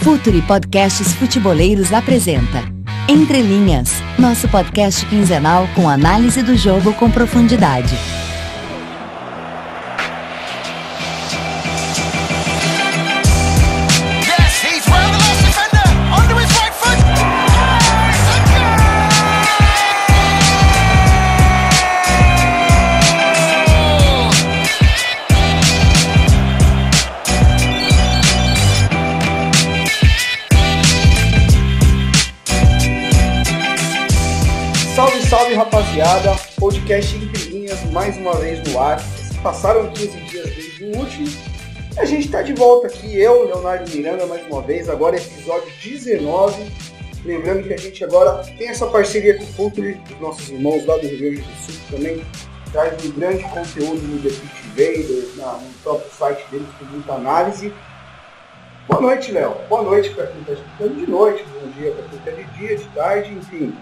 Futuri Podcasts Futeboleiros apresenta Entre Linhas, nosso podcast quinzenal com análise do jogo com profundidade. Salve rapaziada, podcast Entre Linhas mais uma vez no ar. Passaram 15 dias desde o último. A gente está de volta aqui, eu, Leonardo Miranda, mais uma vez. Agora episódio 19. Lembrando que a gente agora tem essa parceria com o Futuri, os nossos irmãos lá do Rio Grande do Sul também. Traz um grande conteúdo no The Pitch Invaders, no próprio site deles com muita análise. Boa noite, Léo. Boa noite para quem está escutando de noite, bom dia para quem está de dia, de tarde, enfim.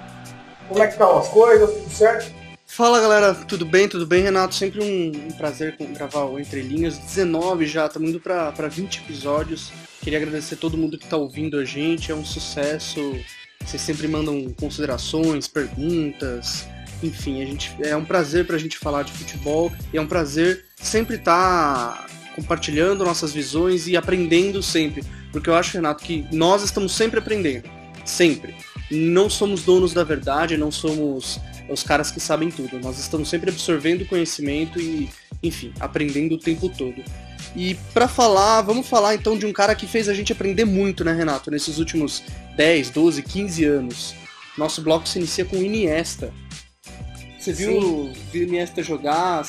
Como é que estão as coisas? Tudo certo? Fala galera, tudo bem, Renato? Sempre um prazer gravar o Entre Linhas. 19 já, estamos indo para 20 episódios. Queria agradecer a todo mundo que está ouvindo a gente, é um sucesso. Vocês sempre mandam considerações, perguntas, enfim, é um prazer para a gente falar de futebol e é um prazer sempre estar compartilhando nossas visões e aprendendo sempre. Porque eu acho, Renato, que nós estamos sempre aprendendo, sempre. Não somos donos da verdade, não somos os caras que sabem tudo. Nós estamos sempre absorvendo conhecimento e, enfim, aprendendo o tempo todo. E pra falar, vamos falar então de um cara que fez a gente aprender muito, né, Renato? Nesses últimos 10, 12, 15 anos. Nosso bloco se inicia com o Iniesta. Você viu o Iniesta jogar? O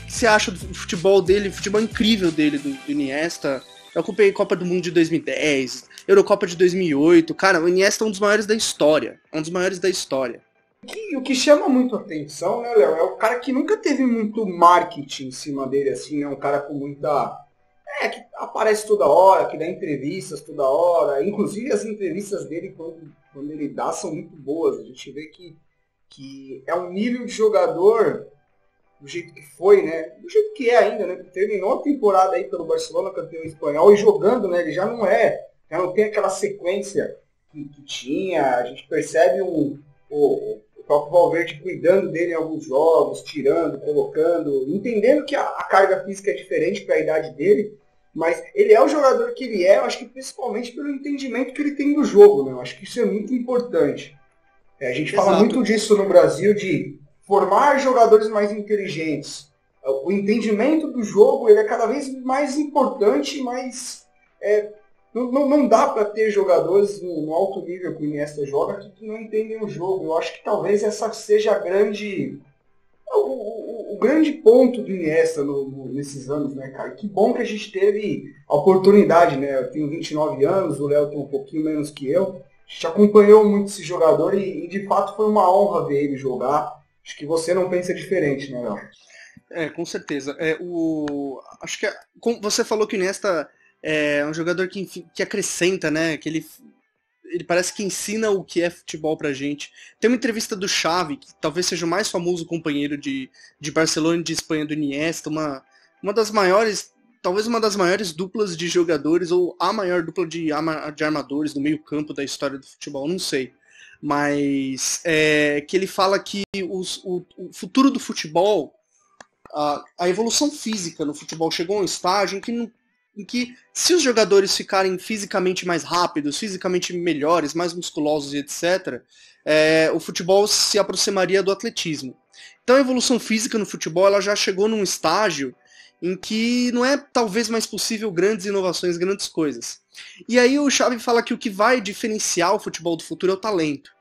que você acha do futebol dele, o futebol incrível dele, do Iniesta? Eu acompanhei Copa do Mundo de 2010, Eurocopa de 2008. Cara, o Iniesta é um dos maiores da história. O que chama muito atenção, né, Léo, é o cara que nunca teve muito marketing em cima dele, assim, né? Um cara com muita... que aparece toda hora, que dá entrevistas toda hora. Inclusive as entrevistas dele, quando ele dá, são muito boas. A gente vê que é um nível de jogador... do jeito que foi, né? Do jeito que é ainda, né? Terminou a temporada aí pelo Barcelona, campeão espanhol, e jogando, né? Ele já não tem aquela sequência que tinha. A gente percebe o próprio Valverde cuidando dele em alguns jogos, tirando, colocando, entendendo que a carga física é diferente para a idade dele, mas ele é o jogador que ele é, eu acho que principalmente pelo entendimento que ele tem do jogo, né? Eu acho que isso é muito importante. A gente fala muito disso no Brasil, de formar jogadores mais inteligentes. O entendimento do jogo ele é cada vez mais importante, mas não dá para ter jogadores no alto nível que o Iniesta joga que não entendem o jogo. Eu acho que talvez essa seja o grande ponto do Iniesta nesses anos, né, cara? Que bom que a gente teve a oportunidade, né? Eu tenho 29 anos, o Léo tem um pouquinho menos que eu. A gente acompanhou muito esse jogador e de fato foi uma honra ver ele jogar. Acho que você não pensa diferente, né, Léo? Com certeza. Acho que você falou que o Iniesta é um jogador que acrescenta, né? Que ele parece que ensina o que é futebol pra gente. Tem uma entrevista do Xavi, que talvez seja o mais famoso companheiro de Barcelona e de Espanha do Iniesta, uma das maiores, talvez uma das maiores duplas de jogadores, ou a maior dupla de armadores do meio campo da história do futebol, não sei. Mas que ele fala que o futuro do futebol, a evolução física no futebol chegou a um estágio em que se os jogadores ficarem fisicamente mais rápidos, fisicamente melhores, mais musculosos e etc., o futebol se aproximaria do atletismo. Então a evolução física no futebol ela já chegou num estágio em que não é talvez mais possível grandes inovações, grandes coisas. E aí o Xavi fala que o que vai diferenciar o futebol do futuro é o talento.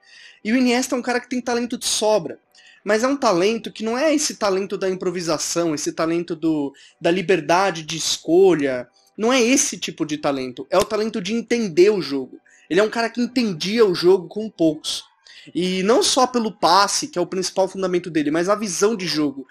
E o Iniesta é um cara que tem talento de sobra. Mas é um talento que não é esse talento da improvisação, esse talento da liberdade de escolha. Não é esse tipo de talento. É o talento de entender o jogo. Ele é um cara que entendia o jogo com poucos. E não só pelo passe, que é o principal fundamento dele, mas a visão de jogo,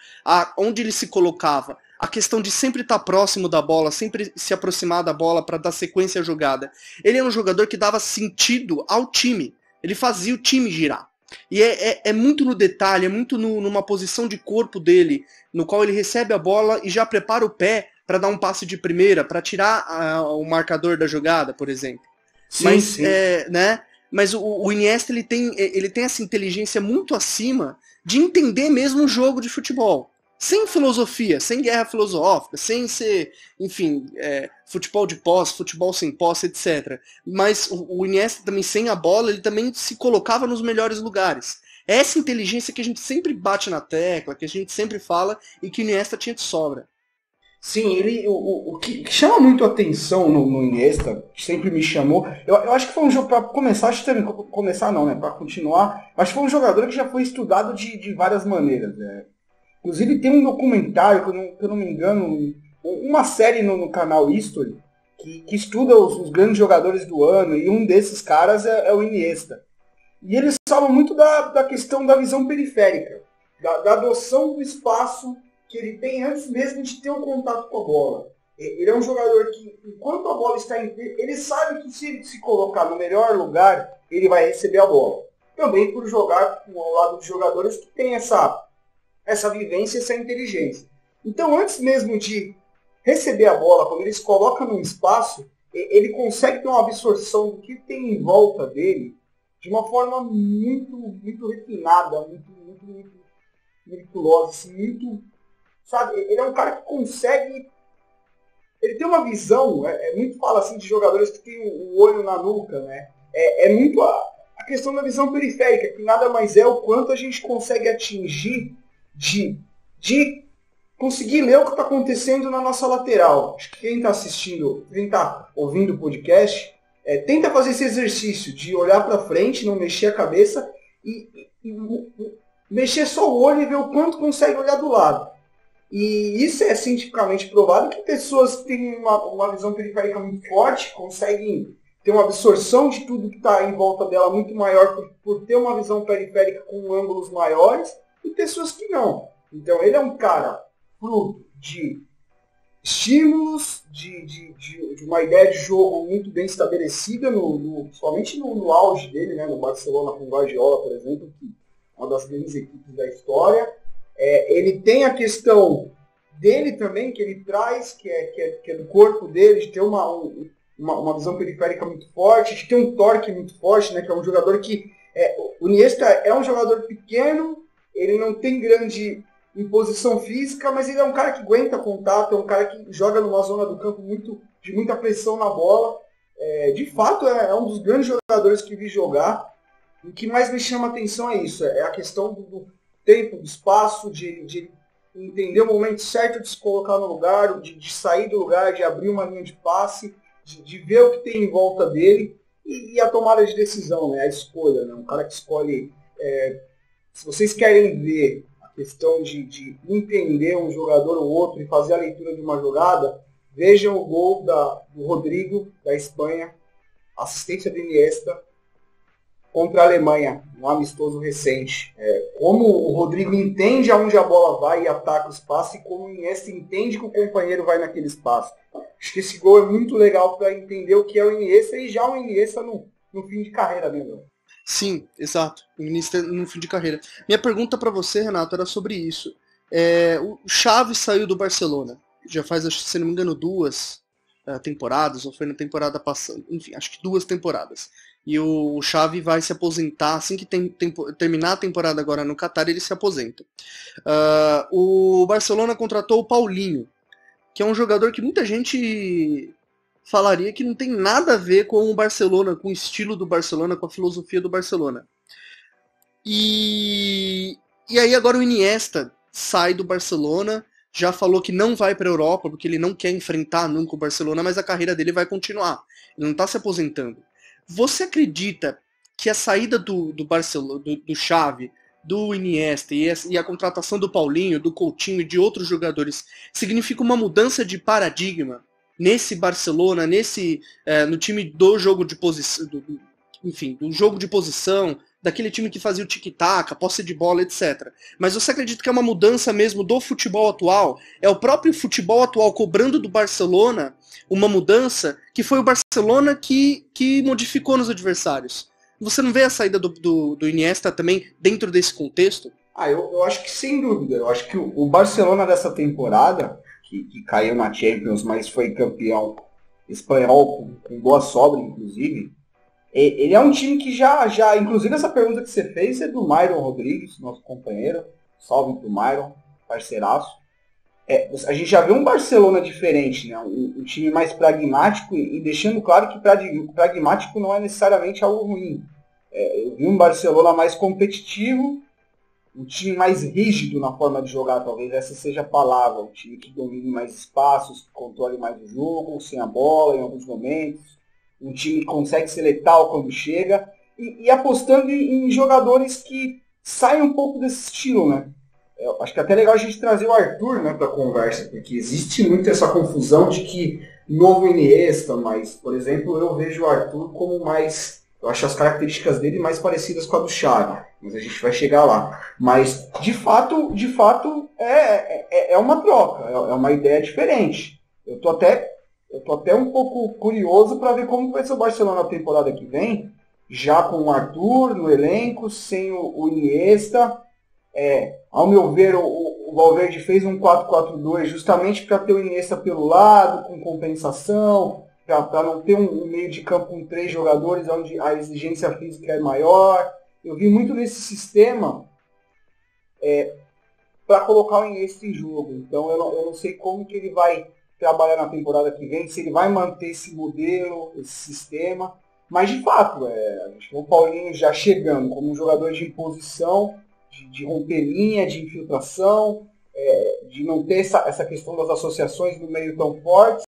onde ele se colocava. A questão de sempre estar próximo da bola, sempre se aproximar da bola para dar sequência à jogada. Ele é um jogador que dava sentido ao time. Ele fazia o time girar. E é muito no detalhe, é muito numa posição de corpo dele, no qual ele recebe a bola e já prepara o pé para dar um passe de primeira, para tirar o marcador da jogada, por exemplo. Sim, Mas, sim. né? Mas o Iniesta ele tem essa inteligência muito acima de entender mesmo o jogo de futebol. Sem filosofia, sem guerra filosófica, sem ser, enfim, futebol de posse, futebol sem posse, etc. Mas o Iniesta também, sem a bola, ele também se colocava nos melhores lugares. Essa inteligência que a gente sempre bate na tecla, que a gente sempre fala, e que o Iniesta tinha de sobra. Sim, o que chama muito atenção no Iniesta, sempre me chamou, eu acho que foi um jogo, para começar, acho que também, começar não, né, para continuar, acho que foi um jogador que já foi estudado de várias maneiras, né. Inclusive tem um documentário, que eu não me engano, uma série no canal History, que estuda os grandes jogadores do ano, e um desses caras é o Iniesta. E eles falam muito da questão da visão periférica, da adoção do espaço que ele tem antes mesmo de ter um contato com a bola. Ele é um jogador que, enquanto a bola está em pé, ele sabe que se ele se colocar no melhor lugar, ele vai receber a bola. Também por jogar ao lado de jogadores que têm essa vivência, essa inteligência. Então, antes mesmo de receber a bola, quando ele se coloca num espaço, ele consegue ter uma absorção do que tem em volta dele de uma forma muito, muito refinada, muito meticulosa, assim, muito, sabe? Ele é um cara que consegue... Ele tem uma visão, muito fala assim de jogadores que tem o olho na nuca, né? É muito a questão da visão periférica, que nada mais é o quanto a gente consegue atingir de conseguir ler o que está acontecendo na nossa lateral. Acho que quem está assistindo, quem está ouvindo o podcast, tenta fazer esse exercício de olhar para frente, não mexer a cabeça e mexer só o olho e ver o quanto consegue olhar do lado. E isso é cientificamente provado que pessoas que têm uma visão periférica muito forte conseguem ter uma absorção de tudo que está em volta dela muito maior por ter uma visão periférica com ângulos maiores, e pessoas que não. Então ele é um cara fruto de estímulos, de uma ideia de jogo muito bem estabelecida, principalmente no auge dele, né, no Barcelona com o Guardiola, por exemplo, que é uma das grandes equipes da história. Ele tem a questão dele também, que ele traz, que é do corpo dele, de ter uma visão periférica muito forte, de ter um torque muito forte, né, que é um jogador que... o Iniesta é um jogador pequeno, ele não tem grande imposição física, mas ele é um cara que aguenta contato, é um cara que joga numa zona do campo de muita pressão na bola. De fato, é um dos grandes jogadores que vi jogar. O que mais me chama a atenção é isso, é a questão do tempo, do espaço, de entender o momento certo de se colocar no lugar, de sair do lugar, de abrir uma linha de passe, de ver o que tem em volta dele e a tomada de decisão, né, a escolha. Né, um cara que escolhe... se vocês querem ver a questão de entender um jogador ou outro e fazer a leitura de uma jogada, vejam o gol do Rodrigo, da Espanha, assistência do Iniesta, contra a Alemanha, um amistoso recente. Como o Rodrigo entende aonde a bola vai e ataca o espaço, e como o Iniesta entende que o companheiro vai naquele espaço. Acho que esse gol é muito legal para entender o que é o Iniesta, e já o Iniesta no fim de carreira, né, meu? Sim, exato. O Iniesta no fim de carreira. Minha pergunta para você, Renato, era sobre isso. O Xavi saiu do Barcelona. Já faz, se não me engano, 2 temporadas, ou foi na temporada passada. Enfim, acho que 2 temporadas. E o Xavi vai se aposentar, assim que terminar a temporada agora no Qatar, ele se aposenta. O Barcelona contratou o Paulinho, que é um jogador que muita gente falaria que não tem nada a ver com o Barcelona, com o estilo do Barcelona, com a filosofia do Barcelona. E aí agora o Iniesta sai do Barcelona, já falou que não vai para a Europa, porque ele não quer enfrentar nunca o Barcelona, mas a carreira dele vai continuar. Ele não está se aposentando. Você acredita que a saída do Barcelona, do Xavi, do Iniesta e a contratação do Paulinho, do Coutinho e de outros jogadores significa uma mudança de paradigma nesse Barcelona, no time do jogo de posição, do jogo de posição, daquele time que fazia o tic-tac, a posse de bola, etc. Mas você acredita que é uma mudança mesmo do futebol atual? É o próprio futebol atual cobrando do Barcelona uma mudança que foi o Barcelona que modificou nos adversários? Você não vê a saída do Iniesta também dentro desse contexto? Eu acho que sem dúvida. Eu acho que o Barcelona dessa temporada, que caiu na Champions, mas foi campeão espanhol com boa sobra, inclusive. Ele é um time que já, inclusive essa pergunta que você fez é do Myron Rodrigues, nosso companheiro. Salve pro Myron, parceiraço. A gente já viu um Barcelona diferente, né? Um time mais pragmático e deixando claro que pragmático não é necessariamente algo ruim. Eu vi um Barcelona mais competitivo, um time mais rígido na forma de jogar, talvez essa seja a palavra. Um time que domine mais espaços, que controle mais o jogo, sem a bola em alguns momentos. Um time que consegue ser letal quando chega. E apostando em jogadores que saem um pouco desse estilo, né? Eu acho que é até legal a gente trazer o Arthur, né, para a conversa, porque existe muito essa confusão de que novo Iniesta, mas, por exemplo, eu vejo o Arthur como mais... Eu acho as características dele mais parecidas com a do Xavi, mas a gente vai chegar lá. Mas, de fato é uma troca, é uma ideia diferente. Eu tô até um pouco curioso para ver como vai ser o Barcelona na temporada que vem, já com o Arthur no elenco, sem o Iniesta. Ao meu ver, o Valverde fez um 4-4-2 justamente para ter o Iniesta pelo lado, com compensação, para não ter um meio de campo com 3 jogadores, onde a exigência física é maior. Eu vi muito nesse sistema para colocar o Iniesta em jogo. Então eu não sei como que ele vai trabalhar na temporada que vem, se ele vai manter esse modelo, esse sistema. Mas de fato, a gente vê o Paulinho já chegando como um jogador de imposição, de romper linha, de infiltração, de não ter essa questão das associações no meio tão fortes.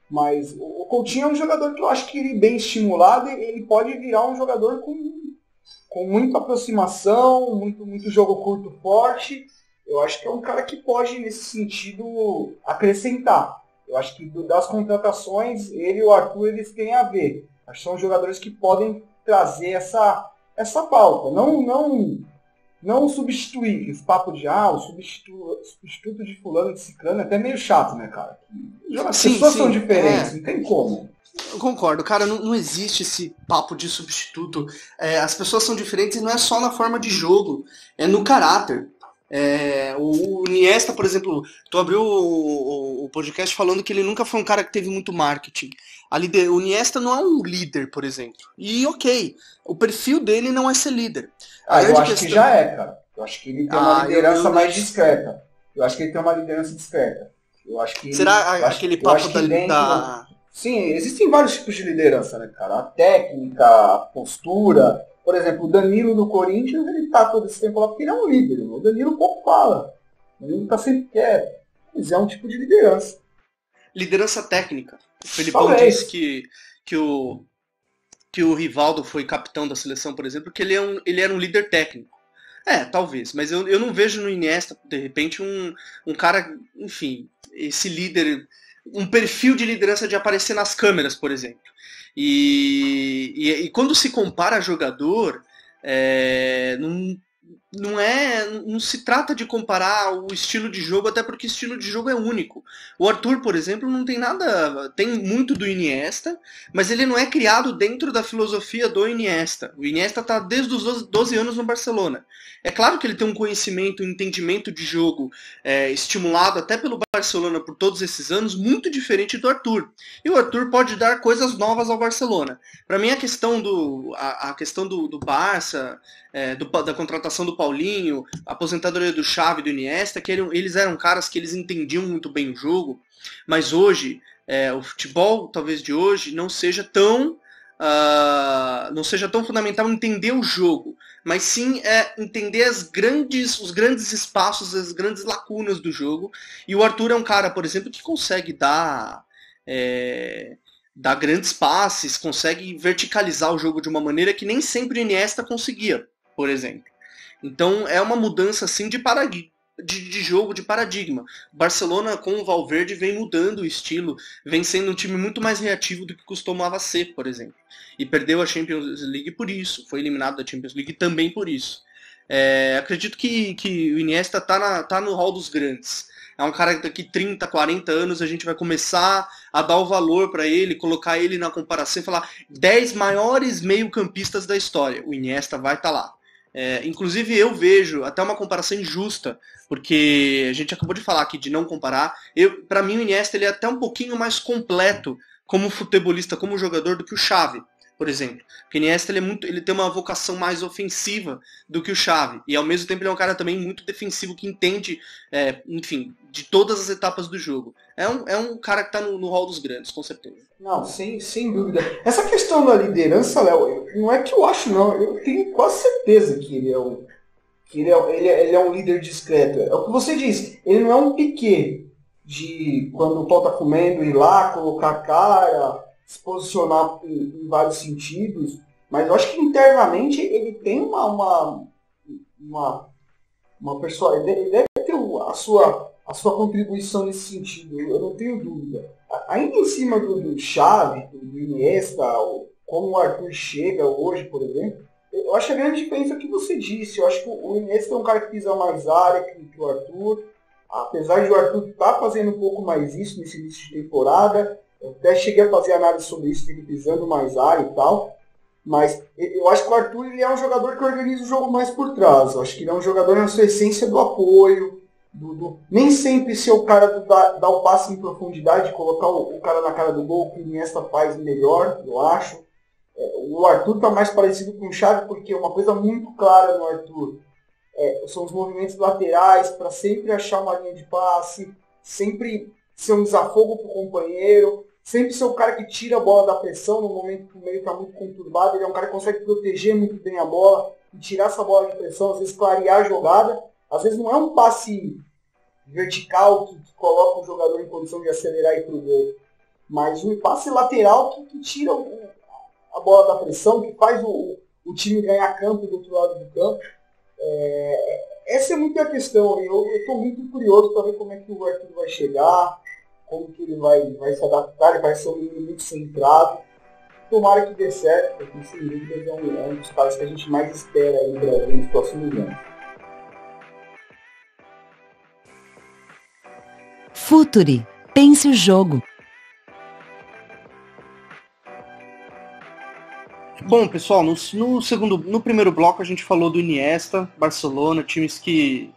Mas o Coutinho é um jogador que eu acho que ele bem estimulado, ele pode virar um jogador com muita aproximação, muito jogo curto forte. Eu acho que é um cara que pode, nesse sentido, acrescentar. Eu acho que das contratações, ele e o Arthur, eles têm a ver. Acho que são jogadores que podem trazer essa pauta. Não substituir, esse papo de o substituto de fulano, de ciclano, é até meio chato, né, cara? As pessoas são diferentes, não tem como. Eu concordo, cara, não existe esse papo de substituto. As pessoas são diferentes e não é só na forma de jogo, é no caráter. O Iniesta, por exemplo, tu abriu o podcast falando que ele nunca foi um cara que teve muito marketing. O Iniesta não é um líder, por exemplo. E ok, o perfil dele não é ser líder. Eu acho que já é, cara. Eu acho que ele tem uma liderança mais discreta. Eu acho que ele tem uma liderança discreta. Eu acho que aquele papo da... Sim, existem vários tipos de liderança, né, cara? A técnica, a postura. Por exemplo, o Danilo do Corinthians, ele tá todo esse tempo lá porque ele é um líder. O Danilo pouco fala. O Danilo tá sempre quieto. Mas é um tipo de liderança. Liderança técnica. O Felipão disse que o Rivaldo foi capitão da seleção, por exemplo, porque ele era um líder técnico. Talvez, mas eu não vejo no Iniesta, de repente, um cara, enfim, esse líder, um perfil de liderança de aparecer nas câmeras, por exemplo. E quando se compara a jogador, não se trata de comparar o estilo de jogo, até porque o estilo de jogo é único. O Arthur, por exemplo, não tem nada, tem muito do Iniesta, mas ele não é criado dentro da filosofia do Iniesta. O Iniesta está desde os 12 anos no Barcelona. É claro que ele tem um conhecimento, um entendimento de jogo estimulado até pelo Barcelona por todos esses anos, muito diferente do Arthur. E o Arthur pode dar coisas novas ao Barcelona. Para mim, a questão do Barça, da contratação do Paulinho, a aposentadoria do Xavi e do Iniesta, que eles eram caras que eles entendiam muito bem o jogo, mas hoje, o futebol, talvez de hoje, não seja tão fundamental entender o jogo, mas sim entender os grandes espaços, as grandes lacunas do jogo. E o Arthur é um cara, por exemplo, que consegue dar grandes passes, consegue verticalizar o jogo de uma maneira que nem sempre o Iniesta conseguia, por exemplo. Então é uma mudança assim de jogo, de paradigma. O Barcelona com o Valverde vem mudando o estilo, vem sendo um time muito mais reativo do que costumava ser, por exemplo. E perdeu a Champions League por isso, foi eliminado da Champions League também por isso. Acredito que o Iniesta tá no hall dos grandes. É um cara que daqui 30, 40 anos a gente vai começar a dar o valor para ele, colocar ele na comparação e falar 10 maiores meio-campistas da história. O Iniesta vai estar lá. Inclusive eu vejo até uma comparação injusta, porque a gente acabou de falar aqui de não comparar. Para mim o Iniesta ele é até um pouquinho mais completo como futebolista, como jogador do que o Xavi, por exemplo. Porque o Iniesta ele tem uma vocação mais ofensiva do que o Xavi. E ao mesmo tempo ele é um cara também muito defensivo que entende, enfim, de todas as etapas do jogo. É um cara que está no hall dos grandes, com certeza. Não, sem dúvida. Essa questão da liderança, Léo, não é que eu acho, não. Eu tenho quase certeza que ele é um líder discreto. É o que você disse. Ele não é um Piquet de, quando o pau tá comendo, ir lá, colocar a cara, se posicionar em vários sentidos. Mas eu acho que internamente ele tem uma pessoa. Ele deve ter a sua contribuição nesse sentido, eu não tenho dúvida. Ainda em cima do Xavi, do Iniesta, como o Arthur chega hoje, por exemplo, eu acho a grande diferença que você disse. Eu acho que o Iniesta é um cara que pisa mais área que o Arthur, apesar de o Arthur estar fazendo um pouco mais isso nesse início de temporada. Eu até cheguei a fazer análise sobre isso, ele pisando mais área e tal. Mas eu acho que o Arthur ele é um jogador que organiza o jogo mais por trás. Eu acho que ele é um jogador na sua essência do apoio, nem sempre ser o cara dar o passe em profundidade, colocar o cara na cara do gol, que o Iniesta faz melhor, eu acho. O Arthur está mais parecido com o Xavi, porque uma coisa muito clara no Arthur são os movimentos laterais, para sempre achar uma linha de passe, sempre ser um desafogo para o companheiro, sempre ser o cara que tira a bola da pressão no momento que o meio está muito conturbado. Ele é um cara que consegue proteger muito bem a bola e tirar essa bola de pressão, às vezes clarear a jogada. Às vezes não é um passe vertical que coloca o jogador em condição de acelerar e ir para o gol, mas um passe lateral que tira a bola da pressão, que faz o time ganhar campo do outro lado do campo. Essa é muito a questão. Eu estou muito curioso para ver como é que o Arthur vai chegar, como que ele vai se adaptar. Ele vai ser um menino muito centrado. Tomara que dê certo, porque sem dúvida é um dos caras que a gente mais espera aí no Brasil nos próximos anos. Futuri. Pense o jogo. Bom, pessoal, no primeiro bloco a gente falou do Iniesta, Barcelona, times que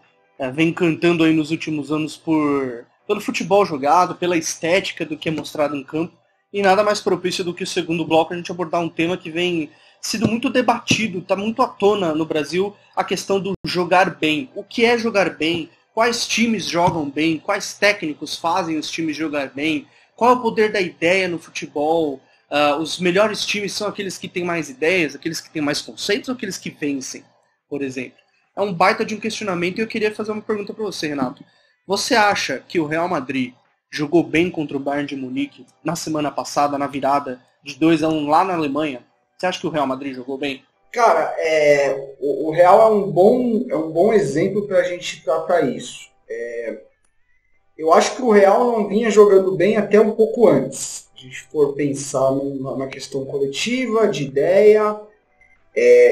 vem cantando aí nos últimos anos pelo futebol jogado, pela estética do que é mostrado em campo, e nada mais propício do que o segundo bloco a gente abordar um tema que vem sido muito debatido, está muito à tona no Brasil, a questão do jogar bem. O que é jogar bem? Quais times jogam bem? Quais técnicos fazem os times jogar bem? Qual é o poder da ideia no futebol? Os melhores times são aqueles que têm mais ideias, aqueles que têm mais conceitos ou aqueles que vencem, por exemplo? É um baita de um questionamento e eu queria fazer uma pergunta para você, Renato. Você acha que o Real Madrid jogou bem contra o Bayern de Munique na semana passada, na virada de 2-1 lá na Alemanha? Você acha que o Real Madrid jogou bem? Cara, o Real é um bom exemplo para a gente tratar isso. Eu acho que o Real não vinha jogando bem até um pouco antes. Se a gente for pensar na questão coletiva, de ideia,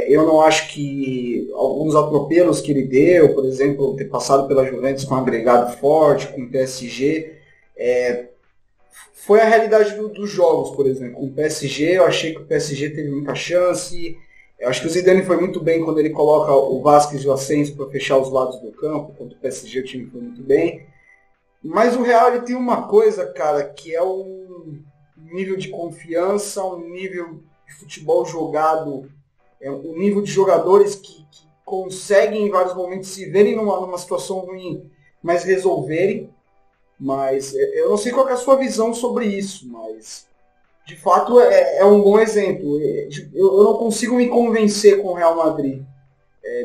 eu não acho que alguns atropelos que ele deu, por exemplo, ter passado pela Juventus com um agregado forte, com o PSG, foi a realidade dos jogos, por exemplo. Com o PSG, eu achei que o PSG teve muita chance. Eu acho que o Zidane foi muito bem quando ele coloca o Vasquez e o Asensio para fechar os lados do campo. Contra o PSG o time foi muito bem. Mas o Real ele tem uma coisa, cara, que é um nível de confiança, um nível de futebol jogado, um nível de jogadores que conseguem em vários momentos se verem numa situação ruim, mas resolverem. Mas eu não sei qual é a sua visão sobre isso, mas de fato é um bom exemplo. Eu não consigo me convencer com o Real Madrid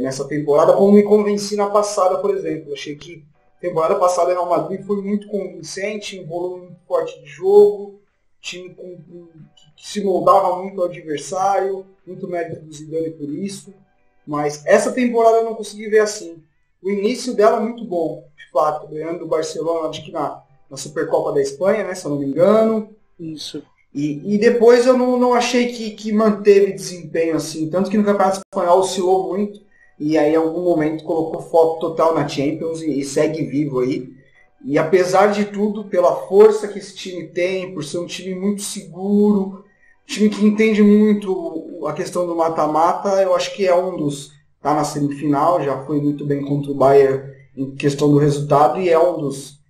nessa temporada, como me convenci na passada, por exemplo. Eu achei que a temporada passada o Real Madrid foi muito convincente, um volume muito forte de jogo, time que se moldava muito ao adversário, muito mérito do Zidane por isso. Mas essa temporada eu não consegui ver assim. O início dela é muito bom, de fato, ganhando do Barcelona, acho que na Supercopa da Espanha, né, se eu não me engano. Isso. E depois eu não achei que manteve desempenho assim, tanto que no Campeonato Espanhol oscilou muito, e aí em algum momento colocou foco total na Champions e segue vivo aí. E apesar de tudo, pela força que esse time tem, por ser um time muito seguro, um time que entende muito a questão do mata-mata, eu acho que é um dos tá na semifinal, já foi muito bem contra o Bayern em questão do resultado e é um dos...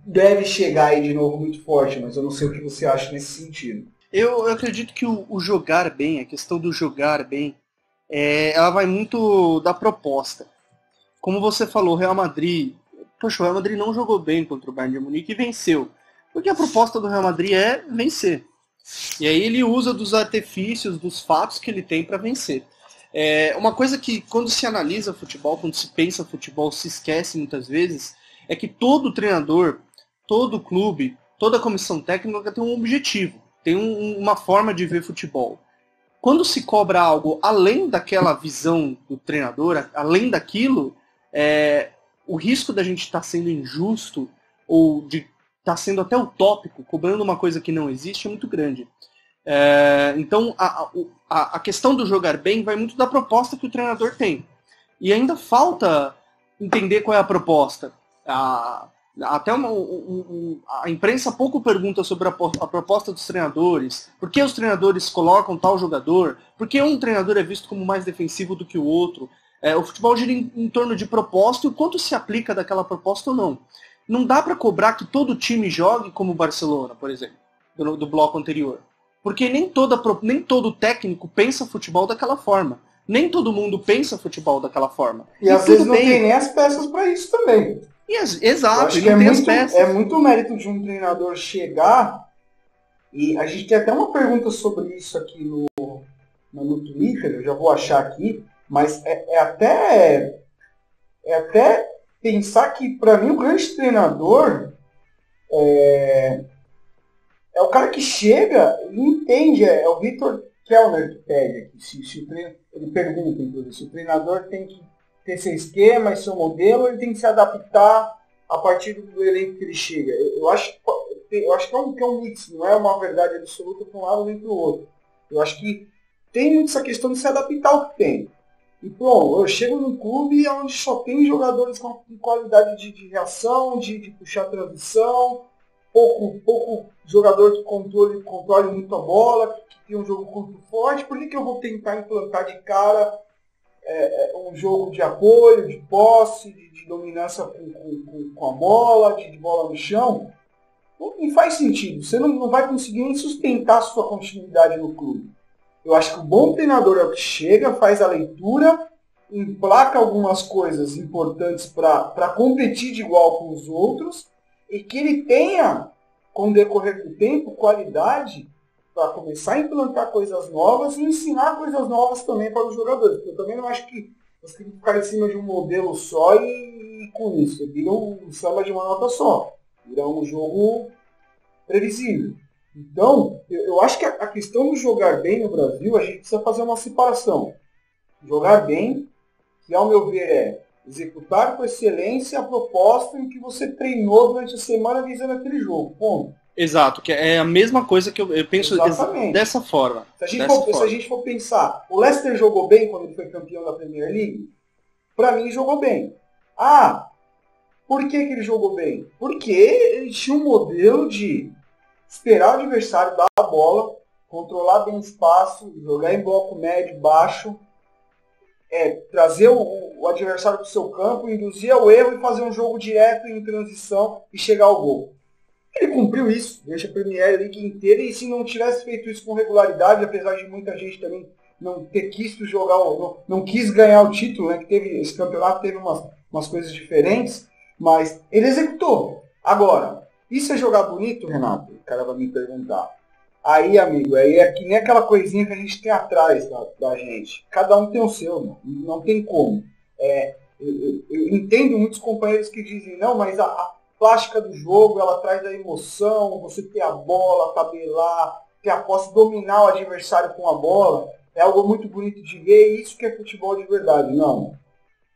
Deve chegar aí de novo muito forte, mas eu não sei o que você acha nesse sentido. Eu acredito que o jogar bem, a questão do jogar bem, ela vai muito da proposta. Como você falou, o Real Madrid... Poxa, o Real Madrid não jogou bem contra o Bayern de Munique e venceu. Porque a proposta do Real Madrid é vencer. E aí ele usa dos artifícios, dos fatos que ele tem para vencer. Uma coisa que quando se analisa futebol, quando se pensa futebol, se esquece muitas vezes, é que todo treinador, todo clube, toda comissão técnica tem um objetivo, tem uma forma de ver futebol. Quando se cobra algo além daquela visão do treinador, além daquilo, o risco da gente estar sendo injusto ou de estar sendo até utópico, cobrando uma coisa que não existe, é muito grande. Então, a questão do jogar bem vai muito da proposta que o treinador tem. E ainda falta entender qual é a proposta. Até a imprensa pouco pergunta sobre a proposta dos treinadores. Por que os treinadores colocam tal jogador? Por que um treinador é visto como mais defensivo do que o outro? O futebol gira em torno de proposta e o quanto se aplica daquela proposta ou não. Não dá para cobrar que todo time jogue como o Barcelona, por exemplo, do bloco anterior. Porque nem todo técnico pensa futebol daquela forma. Nem todo mundo pensa futebol daquela forma. E às vezes não tem nem as peças para isso também. Exato, e não tem as peças. É muito mérito de um treinador chegar, e a gente tem até uma pergunta sobre isso aqui no Twitter, eu já vou achar aqui, mas é até pensar que, para mim, o grande treinador é o cara que chega e entende, é o Vitor Kellner que pede aqui. Ele pergunta, inclusive, se o treinador tem que ter seu esquema e seu modelo, ele tem que se adaptar a partir do elenco que ele chega. Eu acho que é um mix, não é uma verdade absoluta para um lado nem para o outro. Eu acho que tem muito essa questão de se adaptar ao que tem. E, eu chego num clube onde só tem jogadores com qualidade de reação, de puxar transição, pouco jogador que controle muito a bola, que tem um jogo curto forte. Por que eu vou tentar implantar de cara um jogo de apoio, de posse, de dominância com a bola, de bola no chão? Não faz sentido. Você não vai conseguir nem sustentar a sua continuidade no clube. Eu acho que o bom treinador é o que chega, faz a leitura, emplaca algumas coisas importantes para competir de igual com os outros e que ele tenha, com o decorrer do tempo, qualidade para começar a implantar coisas novas e ensinar coisas novas também para os jogadores. Porque eu também não acho que você tem que ficar em cima de um modelo só e com isso. Vira um samba de uma nota só. Vira um jogo previsível. Então, eu acho que a questão do jogar bem no Brasil, a gente precisa fazer uma separação. Jogar bem, que ao meu ver é executar com excelência a proposta em que você treinou durante a semana visando aquele jogo. Ponto. Exato, que é a mesma coisa que eu penso dessa forma. Se a gente for pensar, o Leicester jogou bem quando ele foi campeão da Premier League? Para mim, jogou bem. Por que ele jogou bem? Porque ele tinha um modelo de esperar o adversário dar a bola, controlar bem o espaço, jogar em bloco médio, baixo, trazer o adversário para o seu campo, induzir ao erro e fazer um jogo direto em transição e chegar ao gol. Ele cumpriu isso, deixa a Premier League inteira, e se não tivesse feito isso com regularidade, apesar de muita gente também não ter quisto jogar, não quis ganhar o título, né, que esse campeonato teve umas coisas diferentes, mas ele executou. Agora, isso é jogar bonito, Renato? O cara vai me perguntar. Aí, amigo, aí é que nem aquela coisinha que a gente tem atrás da gente. Cada um tem o seu, não tem como. Eu entendo muitos companheiros que dizem, não, mas a plástica do jogo, ela traz a emoção, você ter a bola, tabelar, ter a posse, dominar o adversário com a bola, é algo muito bonito de ver, e isso que é futebol de verdade. Não.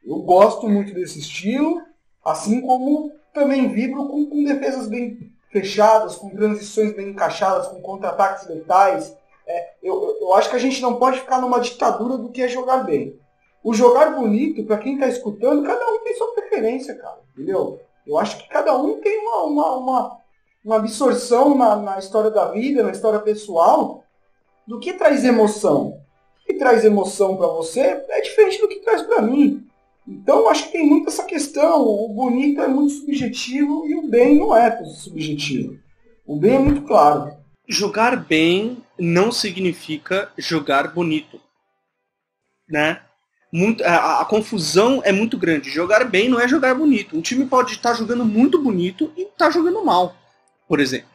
Eu gosto muito desse estilo, assim como também vibro com defesas bem fechadas, com transições bem encaixadas, com contra-ataques letais. Eu acho que a gente não pode ficar numa ditadura do que é jogar bem. O jogar bonito, para quem está escutando, cada um tem sua preferência, cara. Entendeu? Eu acho que cada um tem uma absorção na história da vida, na história pessoal, do que traz emoção. que traz emoção para você é diferente do que traz para mim. Então, acho que tem muito essa questão. O bonito é muito subjetivo e o bem não é subjetivo. O bem é muito claro. Jogar bem não significa jogar bonito, né? A confusão é muito grande. Jogar bem não é jogar bonito. Um time pode estar jogando muito bonito e estar jogando mal, por exemplo.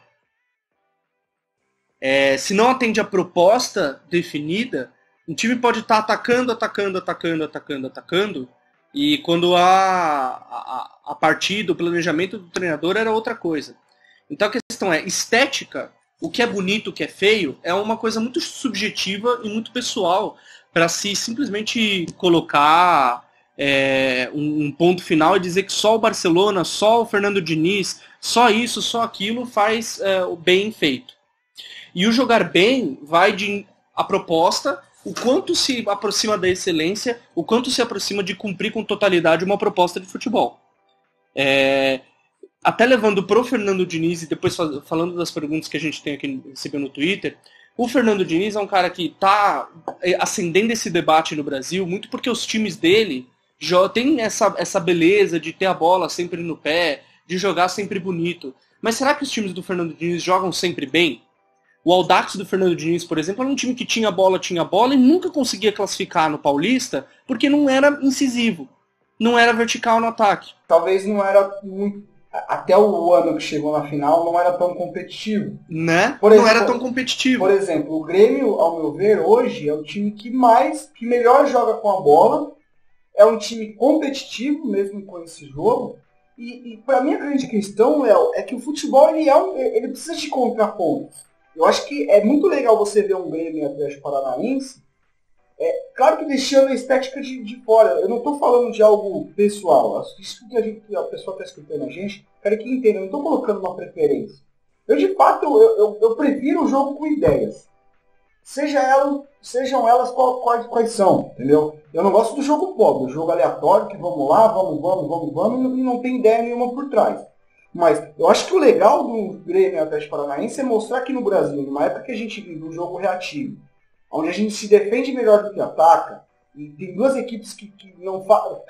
Se não atende a proposta definida, um time pode estar atacando, e quando a partida, o planejamento do treinador era outra coisa. Então a questão é, estética, o que é bonito, o que é feio, é uma coisa muito subjetiva e muito pessoal para se simplesmente colocar um ponto final e dizer que só o Barcelona, só o Fernando Diniz, só isso, só aquilo faz o bem feito. E o jogar bem vai de a proposta, o quanto se aproxima da excelência, o quanto se aproxima de cumprir com totalidade uma proposta de futebol. Até levando pro Fernando Diniz e depois falando das perguntas que a gente tem aqui recebeu no Twitter, o Fernando Diniz é um cara que está acendendo esse debate no Brasil, muito porque os times dele já têm essa beleza de ter a bola sempre no pé, de jogar sempre bonito. Mas será que os times do Fernando Diniz jogam sempre bem? O Audax do Fernando Diniz, por exemplo, era um time que tinha bola e nunca conseguia classificar no Paulista porque não era incisivo, não era vertical no ataque. Talvez não era muito... Até o ano que chegou na final não era tão competitivo. Né? Não era tão competitivo. Por exemplo, o Grêmio, ao meu ver, hoje é o time que melhor joga com a bola, é um time competitivo mesmo com esse jogo. E para mim a grande questão, Léo, é que o futebol ele precisa de contrapontos. Eu acho que é muito legal você ver um Grêmio e Atlético Paranaense, claro que deixando a estética de fora. Eu não estou falando de algo pessoal. Isso que a pessoa está escutando a gente, quero que entenda, eu não estou colocando uma preferência. Eu, de fato, eu prefiro o jogo com ideias. Sejam elas quais são, entendeu? Eu não gosto do jogo pobre, do jogo aleatório, que vamos lá, vamos, e não tem ideia nenhuma por trás. Mas eu acho que o legal do Grêmio e Atlético Paranaense é mostrar que no Brasil, numa época que a gente vive um jogo reativo, onde a gente se defende melhor do que ataca, e tem duas equipes que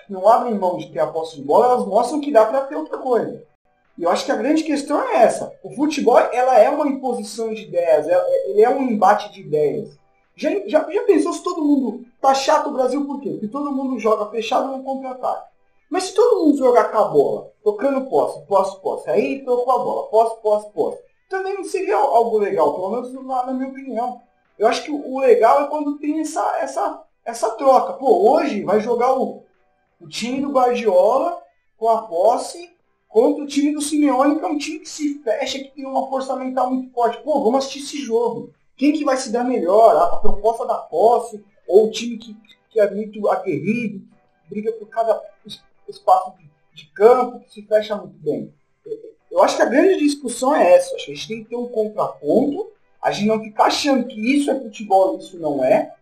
não abrem mão de ter a posse de bola, elas mostram que dá para ter outra coisa. E eu acho que a grande questão é essa. O futebol, ela é uma imposição de ideias, ele é um embate de ideias. Já pensou se todo mundo... Tá chato o Brasil por quê? Porque todo mundo joga fechado no contra-ataque. Mas se todo mundo jogar com a bola, tocando posse, aí tocou a bola, posse, também não seria algo legal, pelo menos na minha opinião. Eu acho que o legal é quando tem essa troca. Pô, hoje vai jogar o time do Guardiola com a posse contra o time do Simeone, que é um time que se fecha, que tem uma força mental muito forte. Pô, vamos assistir esse jogo. Quem que vai se dar melhor? A proposta da posse ou o time que é muito aguerrido, briga por cada espaço de campo, que se fecha muito bem. Eu acho que a grande discussão é essa. Acho que a gente tem que ter um contraponto, a gente não ficar achando que isso é futebol e isso não é,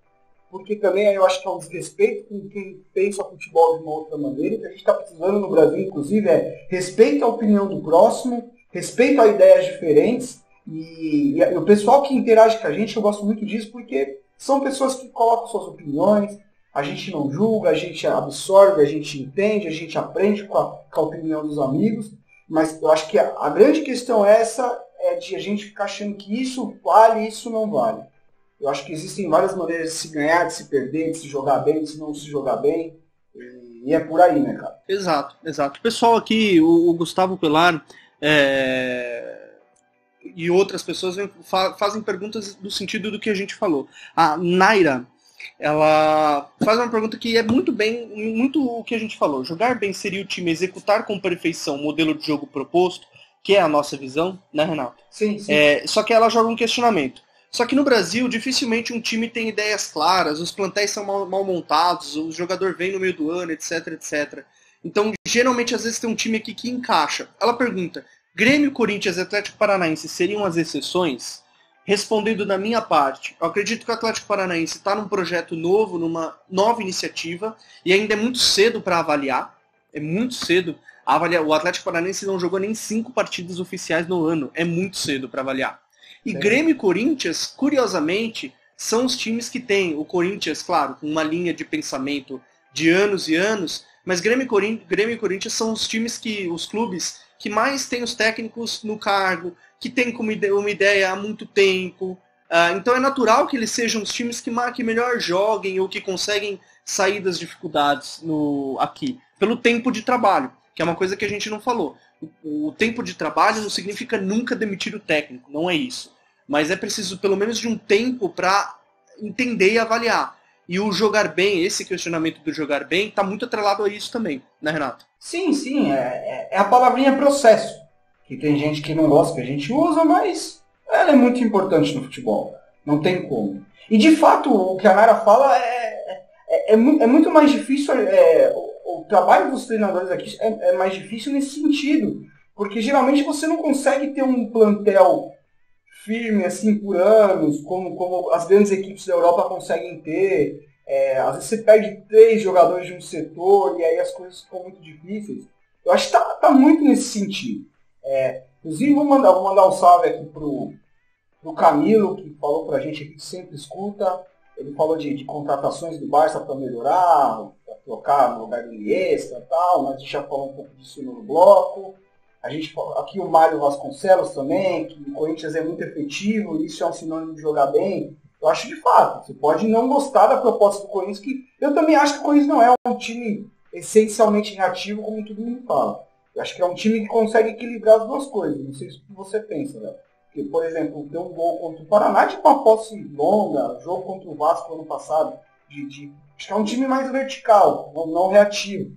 porque também eu acho que é um desrespeito com quem pensa o futebol de uma outra maneira. O que a gente está precisando no Brasil, inclusive, é respeito à opinião do próximo, respeito a ideias diferentes, e o pessoal que interage com a gente, eu gosto muito disso, porque são pessoas que colocam suas opiniões, a gente não julga, a gente absorve, a gente entende, a gente aprende com a opinião dos amigos, mas eu acho que a grande questão é de a gente ficar achando que isso vale e isso não vale. Eu acho que existem várias maneiras de se ganhar, de se perder, de se jogar bem, de se não se jogar bem, e é por aí, né, cara? Exato. O pessoal aqui, o Gustavo Pelar e outras pessoas fazem perguntas no sentido do que a gente falou. A Naira, ela faz uma pergunta que é muito o que a gente falou. Jogar bem seria o time executar com perfeição o modelo de jogo proposto, que é a nossa visão, né, Renato? Sim. Só que ela joga um questionamento. Só que no Brasil, dificilmente um time tem ideias claras, os plantéis são mal montados, o jogador vem no meio do ano, etc. Então, geralmente, às vezes tem um time aqui que encaixa. Ela pergunta, Grêmio, Corinthians e Atlético Paranaense seriam as exceções? Respondendo da minha parte, eu acredito que o Atlético Paranaense está num projeto novo, numa nova iniciativa, e ainda é muito cedo para avaliar. É muito cedo. O Atlético Paranaense não jogou nem 5 partidas oficiais no ano. É muito cedo para avaliar. E Grêmio e Corinthians, curiosamente, são os times que têm. O Corinthians, claro, com uma linha de pensamento de anos e anos, mas Grêmio e Corinthians são os clubes que mais têm os técnicos no cargo, que têm como uma ideia há muito tempo. Então é natural que eles sejam os times que melhor joguem ou que conseguem sair das dificuldades aqui, pelo tempo de trabalho, que é uma coisa que a gente não falou. O tempo de trabalho não significa nunca demitir o técnico, não é isso. Mas é preciso pelo menos de um tempo para entender e avaliar. E o jogar bem, esse questionamento do jogar bem, está muito atrelado a isso também, né, Renato? Sim, é a palavrinha processo, que tem gente que não gosta que a gente usa, mas ela é muito importante no futebol, não tem como. E de fato, o que a Nara fala é muito mais difícil, o trabalho dos treinadores aqui é mais difícil nesse sentido, porque geralmente você não consegue ter um plantel firme assim por anos, como as grandes equipes da Europa conseguem ter. Às vezes você perde 3 jogadores de um setor e aí as coisas ficam muito difíceis. Eu acho que tá muito nesse sentido. Inclusive vou mandar um salve aqui pro Camilo, que falou pra gente aqui, que sempre escuta. Ele falou de contratações do Barça para melhorar, para trocar no lugar do Iniesta e tal, mas a gente já falou um pouco disso no bloco. Aqui o Mário Vasconcelos também, que o Corinthians é muito efetivo, isso é um sinônimo de jogar bem. Eu acho de fato, você pode não gostar da proposta do Corinthians, que eu também acho que o Corinthians não é um time essencialmente reativo, como todo mundo fala. Eu acho que é um time que consegue equilibrar as duas coisas, não sei o que você pensa, né? Porque, por exemplo, deu um gol contra o Paraná de uma posse longa, jogo contra o Vasco ano passado, acho que é um time mais vertical, não reativo.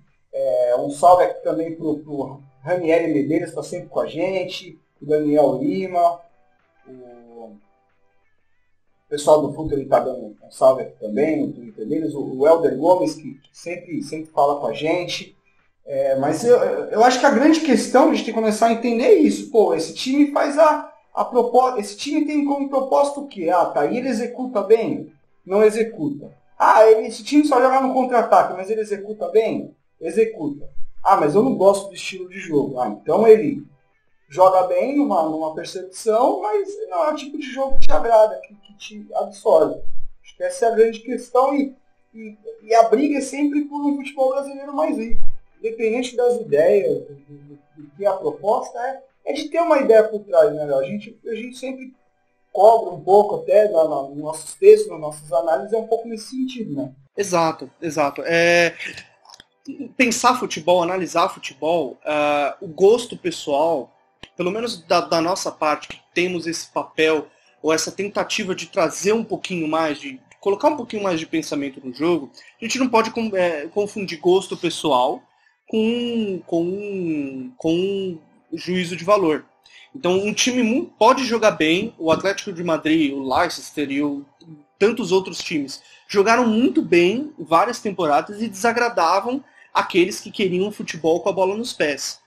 Um salve aqui também pro Ranieri Medeiros, está sempre com a gente, o Daniel Lima, o pessoal do Futre está dando um salve aqui também, no Twitter deles, o Helder Gomes, que sempre fala com a gente. Mas eu acho que a grande questão, a gente tem que começar a entender isso. Pô, esse time faz a proposta, esse time tem como proposta o quê? Ele executa bem? Não executa. Esse time só joga no contra-ataque, mas ele executa bem? Executa. Mas eu não gosto do estilo de jogo. Então ele joga bem numa percepção, mas não é o tipo de jogo que te agrada, que te absorve. Acho que essa é a grande questão e a briga é sempre por um futebol brasileiro mais rico. Independente das ideias, do que a proposta é de ter uma ideia por trás, né? A gente sempre cobra um pouco até nos nossos textos, nas nossas análises, um pouco nesse sentido, né? Exato. Pensar futebol, analisar futebol, o gosto pessoal, pelo menos da nossa parte, que temos esse papel, ou essa tentativa de trazer um pouquinho mais, de colocar um pouquinho mais de pensamento no jogo, a gente não pode confundir gosto pessoal com juízo de valor. Então, um time pode jogar bem, o Atlético de Madrid, o Leicester e tantos outros times jogaram muito bem várias temporadas e desagradavam aqueles que queriam futebol com a bola nos pés.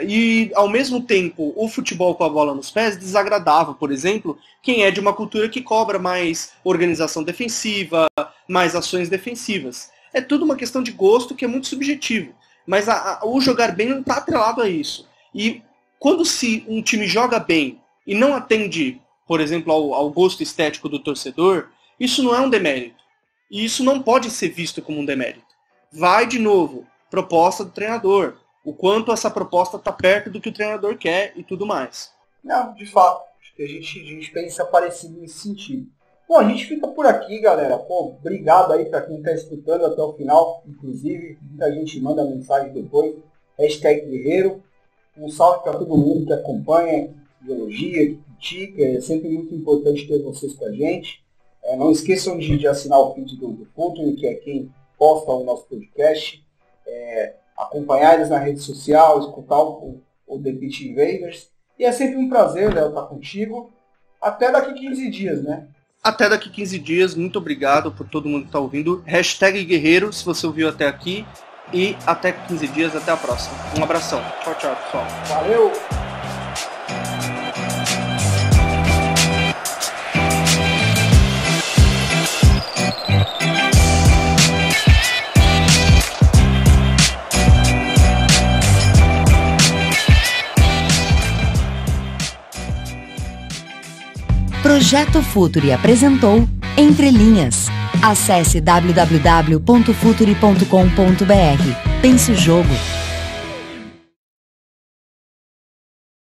E, ao mesmo tempo, o futebol com a bola nos pés desagradava, por exemplo, quem é de uma cultura que cobra mais organização defensiva, mais ações defensivas. É tudo uma questão de gosto que é muito subjetivo. Mas o jogar bem não está atrelado a isso. E quando um time joga bem e não atende, por exemplo, ao gosto estético do torcedor, isso não é um demérito. E isso não pode ser visto como um demérito. Vai, de novo, proposta do treinador. O quanto essa proposta está perto do que o treinador quer e tudo mais. Não, de fato. Acho que a gente pensa parecido nesse sentido. Bom, a gente fica por aqui, galera. Obrigado aí para quem está escutando até o final. Inclusive, muita gente manda mensagem depois. #Guerreiro. Um salve para todo mundo que acompanha, que elogia, que critica. É sempre muito importante ter vocês com a gente. Não esqueçam de assinar o feed do Futre, que é quem posta o nosso podcast. Acompanhar eles na rede social, escutar o The Pitch Invaders. E é sempre um prazer, Léo, estar contigo. Até daqui 15 dias, né? Até daqui 15 dias. Muito obrigado por todo mundo que está ouvindo. #Guerreiro, se você ouviu até aqui. E até 15 dias, até a próxima. Um abração. Tchau, pessoal. Valeu! Projeto Futuri apresentou Entre Linhas. Acesse www.futuri.com.br. Pense o jogo.